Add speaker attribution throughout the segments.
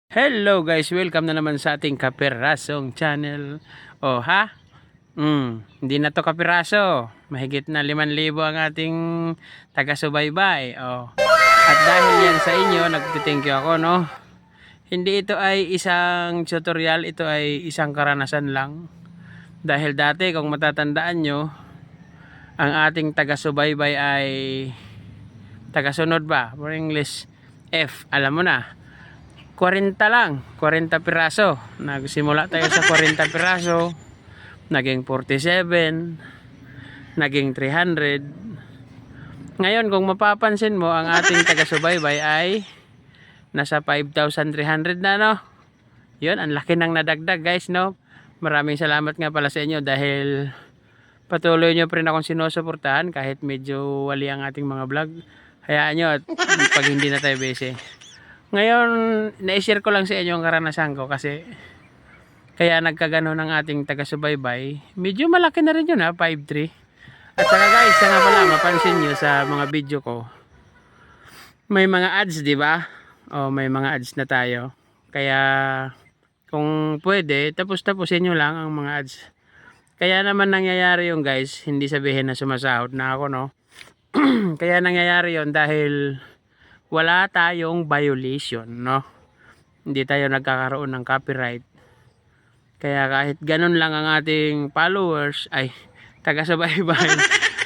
Speaker 1: Hello guys, welcome na naman sa ating Kapirasong channel. Oh ha? Hindi na to kapiraso. Mahigit na 5,000 ang ating taga-subaybay. Oh. At dahil yan sa inyo, nagtithank you ako, no? Hindi ito ay isang tutorial, ito ay isang karanasan lang. Dahil dati, kung matatandaan nyo, ang ating taga-subaybay ay tagasunod ba? For English, F. Alam mo na. 40 lang, 40 piraso. Nagsimula tayo sa 40 piraso, naging 47, naging 300. Ngayon, kung mapapansin mo, ang ating taga-subaybay ay nasa 5,300 na, no? Yun, ang laki ng nadagdag, guys, no? Maraming salamat nga pala sa inyo dahil patuloy nyo pa rin akong sinusuportahan kahit medyo wali ang ating mga vlog. Hayaan nyo at pag hindi na tayo busy. Ngayon, na-share ko lang sa inyo ang karanasan ko kasi kaya nagkagano ng ating taga-subaybay. Medyo malaki na rin yun, ha, 5'3". At saka guys, sa nga pala, mapansin nyo sa mga video ko, may mga ads, di ba? O, may mga ads na tayo. Kaya, kung pwede, tapusin nyo lang ang mga ads. Kaya naman nangyayari yung guys, hindi sabihin na sumasahod na ako, no? Kaya nangyayari yon dahil wala tayong violation, no? Hindi tayo nagkakaroon ng copyright. Kaya kahit ganun lang ang ating followers, ay taga-subaybay.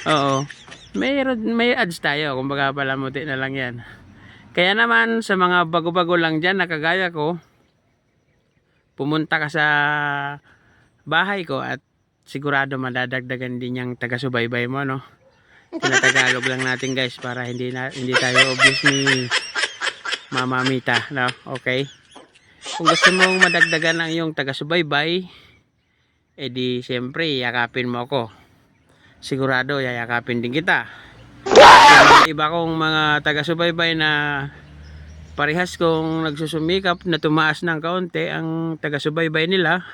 Speaker 1: Oo. May ads tayo, kumbaga palamuti na lang 'yan. Kaya naman sa mga bago-bago lang diyan na kagaya ko, pumunta ka sa bahay ko at sigurado madadagdagan din yung taga-subaybay mo, no? Tinatagalog lang natin guys para hindi tayo obviously mamamita, no? Okay? Kung gusto mong madagdagan ang iyong taga-subaybay, edi siyempre yakapin mo ako. Sigurado yayakapin din kita. Yung iba kong mga taga-subaybay na parehas kong nagsusumikap na tumaas ng kaunti ang taga-subaybay nila,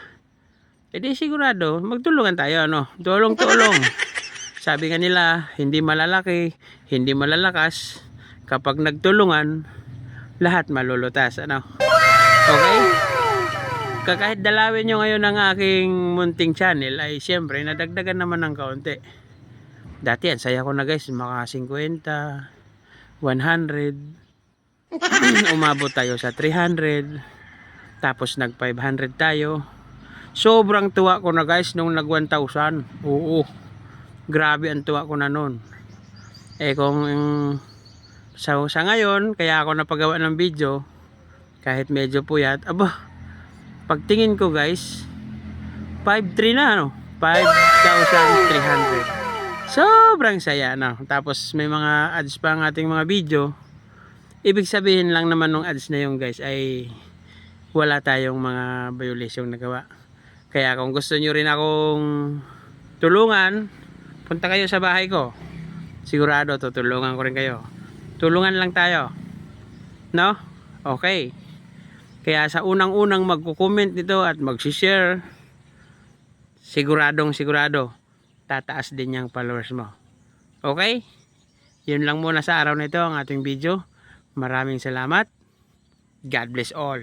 Speaker 1: edi sigurado magtulungan tayo, no? Tulong-tulong. Sabi nga nila, hindi malalaki, hindi malalakas. Kapag nagtulungan, lahat malulutas, ano? Okay? Kahit dalawin nyo ngayon ang aking munting channel, ay siyempre, nadagdagan naman ng kaunti. Dati, ang saya ko na guys, maka 50, 100. Umabot tayo sa 300. Tapos nag 500 tayo. Sobrang tuwa ko na guys nung nag 1,000. Oo. Grabe ang tuwa ko na nun. Kung sa ngayon, kaya ako napagawa ng video, kahit medyo puyat, pagtingin ko guys, 5,300 na, no? 5,300. Sobrang saya, no? Tapos may mga ads pa ang ating mga video. Ibig sabihin lang naman ng ads na yung guys ay wala tayong mga violation na gawa. Kaya kung gusto nyo rin akong tulungan, punta kayo sa bahay ko. Sigurado tutulungan ko rin kayo. Tulungan lang tayo. No? Okay. Kaya sa unang-unang magko-comment nito at mag-share, sigurado tataas din yung followers mo. Okay? Yun lang muna sa araw na ito ang ating video. Maraming salamat. God bless all.